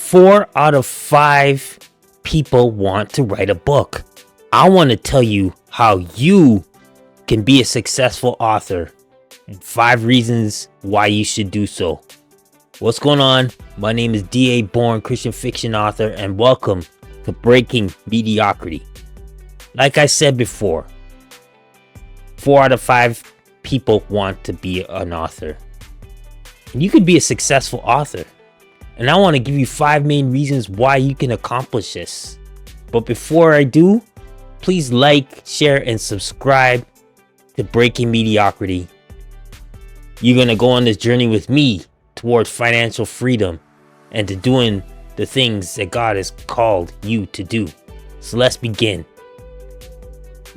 4 out of 5 people want to write a book. I want to tell you how you can be a successful author and 5 reasons why you should do so. What's going on? My name is D.A. Bourne, Christian fiction author, and welcome to Breaking Mediocrity. Like I said before, 4 out of 5 people want to be an author. And you could be a successful author. And I want to give you 5 main reasons why you can accomplish this. But before I do, please like, share, and subscribe to Breaking Mediocrity. You're going to go on this journey with me towards financial freedom and to doing the things that God has called you to do. So let's begin.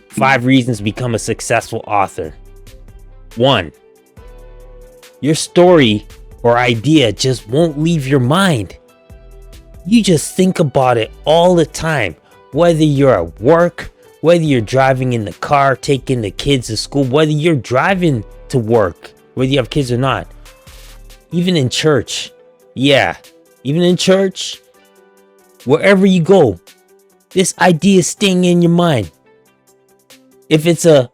5 reasons to become a successful author. 1. Your story or idea just won't leave your mind. You just think about it all the time, whether you're at work, whether you're driving in the car, taking the kids to school, whether you're driving to work, whether you have kids or not, even in church. Yeah, even in church, wherever you go, this idea is staying in your mind. If it's a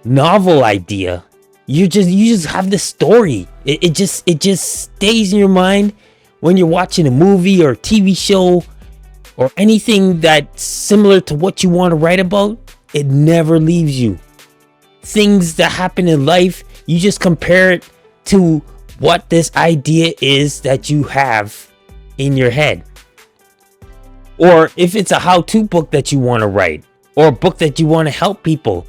novel idea, you just have this story. It just stays in your mind when you're watching a movie or a TV show or anything that's similar to what you want to write about. It never leaves you. Things that happen in life, you just compare it to what this idea is that you have in your head. Or if it's a how-to book that you want to write, or a book that you want to help people,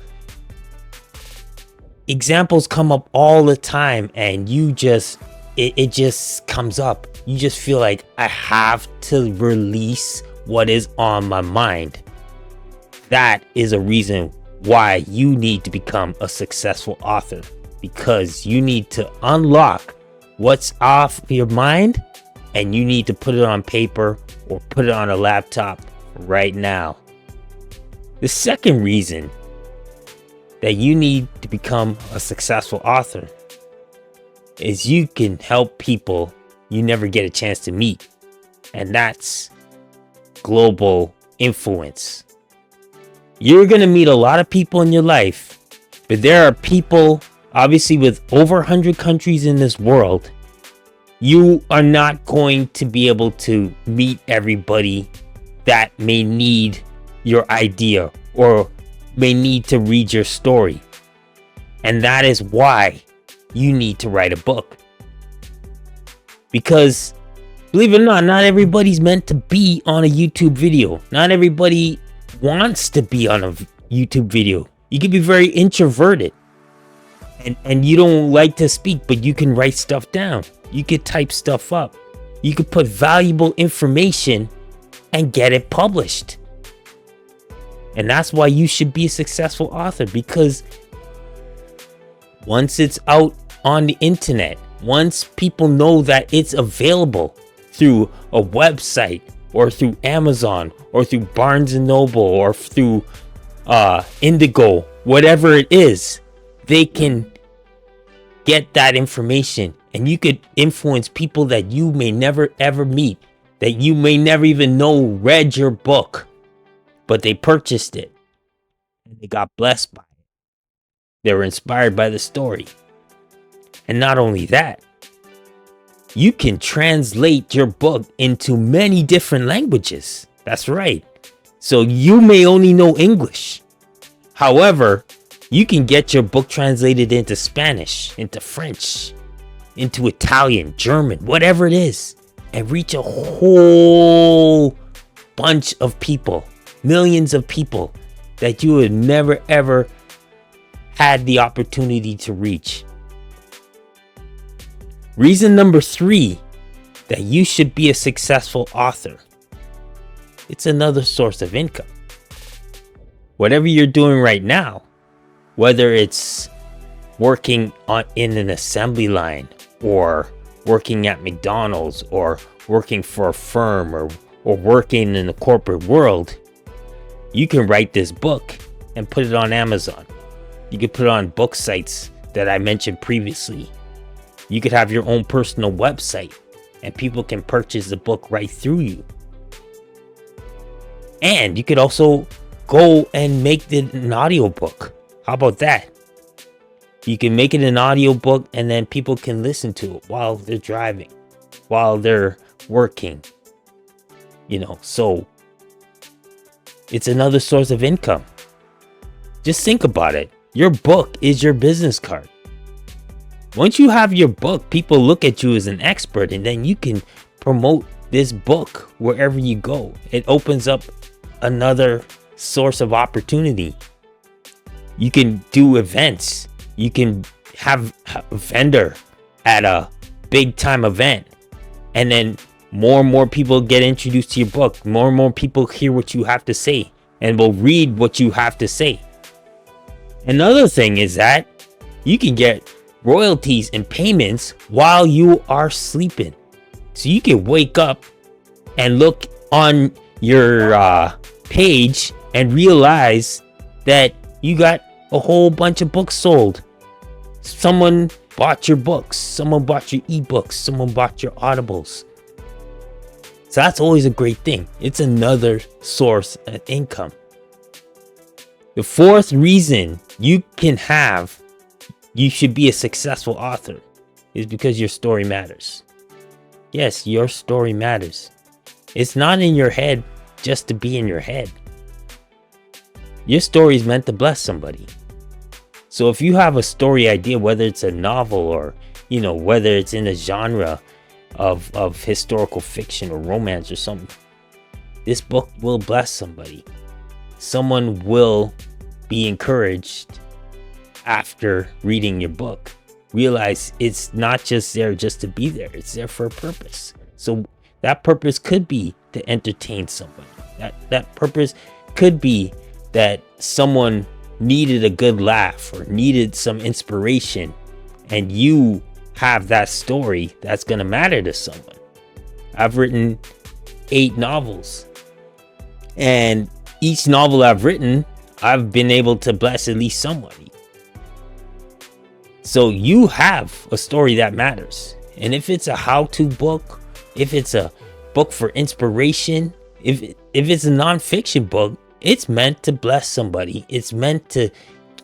examples come up all the time, and it just comes up. You just feel like, I have to release what is on my mind. That is a reason why you need to become a successful author, because you need to unlock what's off your mind, and you need to put it on paper or put it on a laptop right now. The second reason that you need to become a successful author is you can help people you never get a chance to meet, and that's global influence. You're going to meet a lot of people in your life, but there are people, obviously, with over 100 countries in this world. You are not going to be able to meet everybody that may need your idea or may need to read your story. And that is why you need to write a book. Because, believe it or not everybody's meant to be on a YouTube video. Not everybody wants to be on a YouTube video. You can be very introverted. And you don't like to speak, but you can write stuff down. You could type stuff up. You could put valuable information and get it published. And that's why you should be a successful author, because once it's out on the internet, once people know that it's available through a website or through Amazon or through Barnes & Noble or through Indigo, whatever it is, they can get that information, and you could influence people that you may never ever meet, that you may never even know read your book, but they purchased it and they got blessed by it. They were inspired by the story. And not only that, you can translate your book into many different languages. That's right. So you may only know English. However, you can get your book translated into Spanish, into French, into Italian, German, whatever it is, and reach a whole bunch of people, millions of people that you would never ever had the opportunity to reach. Reason number 3 that you should be a successful author. It's another source of income. Whatever you're doing right now, whether it's working in an assembly line, or working at McDonald's, or working for a firm, or working in the corporate world, you can write this book and put it on Amazon. You could put it on book sites that I mentioned previously. You could have your own personal website and people can purchase the book right through you. And you could also go and make it an audiobook. How about that? You can make it an audiobook and then people can listen to it while they're driving, while they're working. So it's another source of income. Just think about it. Your book is your business card. Once you have your book, people look at you as an expert, and then you can promote this book wherever you go. It opens up another source of opportunity. You can do events. You can have a vendor at a big time event, and then more and more people get introduced to your book. More and more people hear what you have to say and will read what you have to say. Another thing is that you can get royalties and payments while you are sleeping. So you can wake up and look on your page and realize that you got a whole bunch of books sold. Someone bought your books, someone bought your ebooks, someone bought your audibles. So that's always a great thing. It's another source of income. The fourth reason you should be a successful author is because your story matters. Yes, your story matters. It's not in your head just to be in your head. Your story is meant to bless somebody. So if you have a story idea, whether it's a novel or, whether it's in a genre of historical fiction or romance or something, this book will bless somebody. Someone will be encouraged after reading your book. Realize it's not just there just to be there. It's there for a purpose. So that purpose could be to entertain somebody. That purpose could be that someone needed a good laugh or needed some inspiration, and you have that story that's going to matter to someone. I've written 8 novels, and each novel I've written, I've been able to bless at least somebody. So you have a story that matters. And if it's a how-to book, if it's a book for inspiration, if it's a non-fiction book, it's meant to bless somebody. It's meant to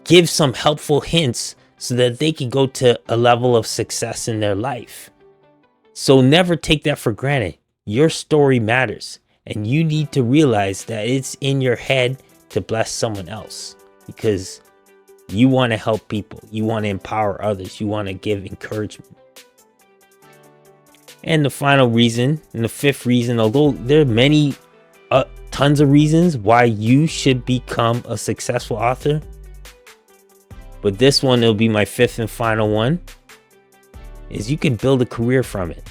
give some helpful hints so that they can go to a level of success in their life. So never take that for granted. Your story matters, and you need to realize that it's in your head to bless someone else, because you want to help people. You want to empower others. You want to give encouragement. And the final reason, and the fifth reason, although there are many tons of reasons why you should become a successful author, but this one, it'll be my fifth and final one, is you can build a career from it.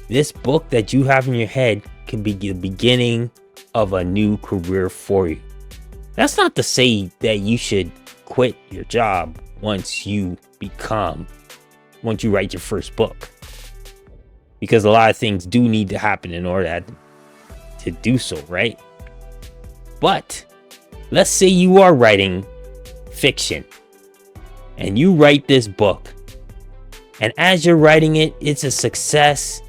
This book that you have in your head can be the beginning of a new career for you. That's not to say that you should quit your job once you write your first book, because a lot of things do need to happen in order to do so, right? But let's say you are writing fiction and you write this book, and as you're writing it, it's a success.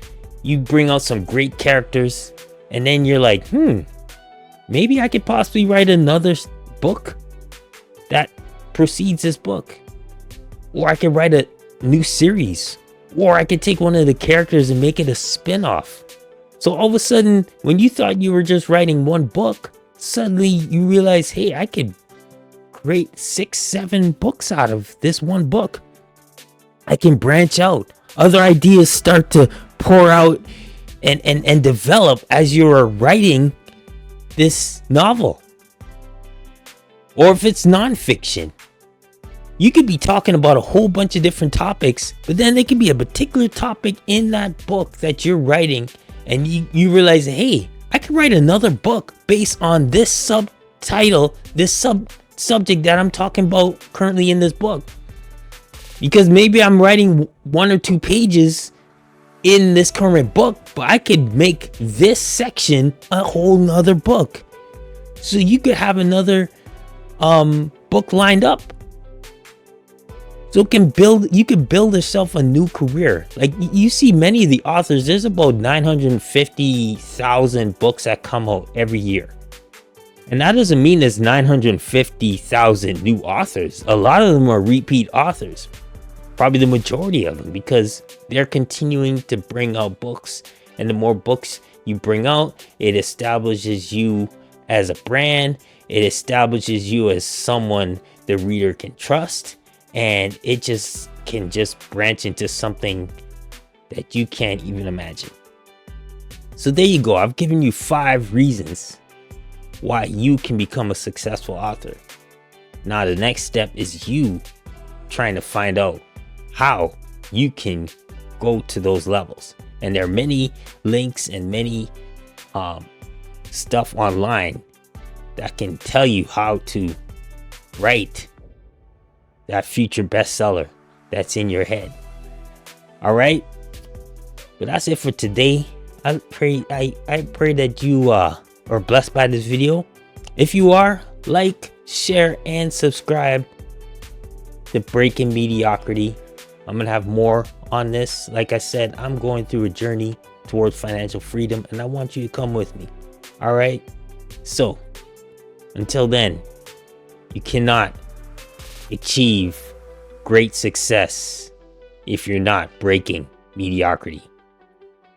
You bring out some great characters, and then you're like, maybe I could possibly write another book that precedes this book, or I could write a new series, or I could take one of the characters and make it a spin-off. So all of a sudden, when you thought you were just writing one book, suddenly you realize, hey, I could create 6-7 books out of this one book. I can branch out. Other ideas start to pour out and develop as you are writing this novel. Or if it's nonfiction, you could be talking about a whole bunch of different topics, but then there could be a particular topic in that book that you're writing, and you realize, hey, I could write another book based on this subtitle, this subject that I'm talking about currently in this book. Because maybe I'm writing 1 or 2 pages in this current book, but I could make this section a whole nother book. So you could have another book lined up. So you can build yourself a new career. Like you see many of the authors, there's about 950,000 books that come out every year. And that doesn't mean there's 950,000 new authors. A lot of them are repeat authors. Probably the majority of them, because they're continuing to bring out books. And the more books you bring out, it establishes you as a brand. It establishes you as someone the reader can trust. And it just can branch into something that you can't even imagine. So there you go. I've given you 5 reasons why you can become a successful author. Now the next step is you trying to find out how you can go to those levels. And there are many links and many stuff online that can tell you how to write that future bestseller that's in your head. All right, but that's it for today. I pray that you are blessed by this video. If you are, like, share, and subscribe to Breaking Mediocrity. I'm gonna have more on this. Like I said, I'm going through a journey towards financial freedom, and I want you to come with me. All right, so until then, you cannot achieve great success if you're not breaking mediocrity.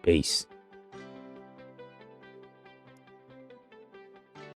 Peace.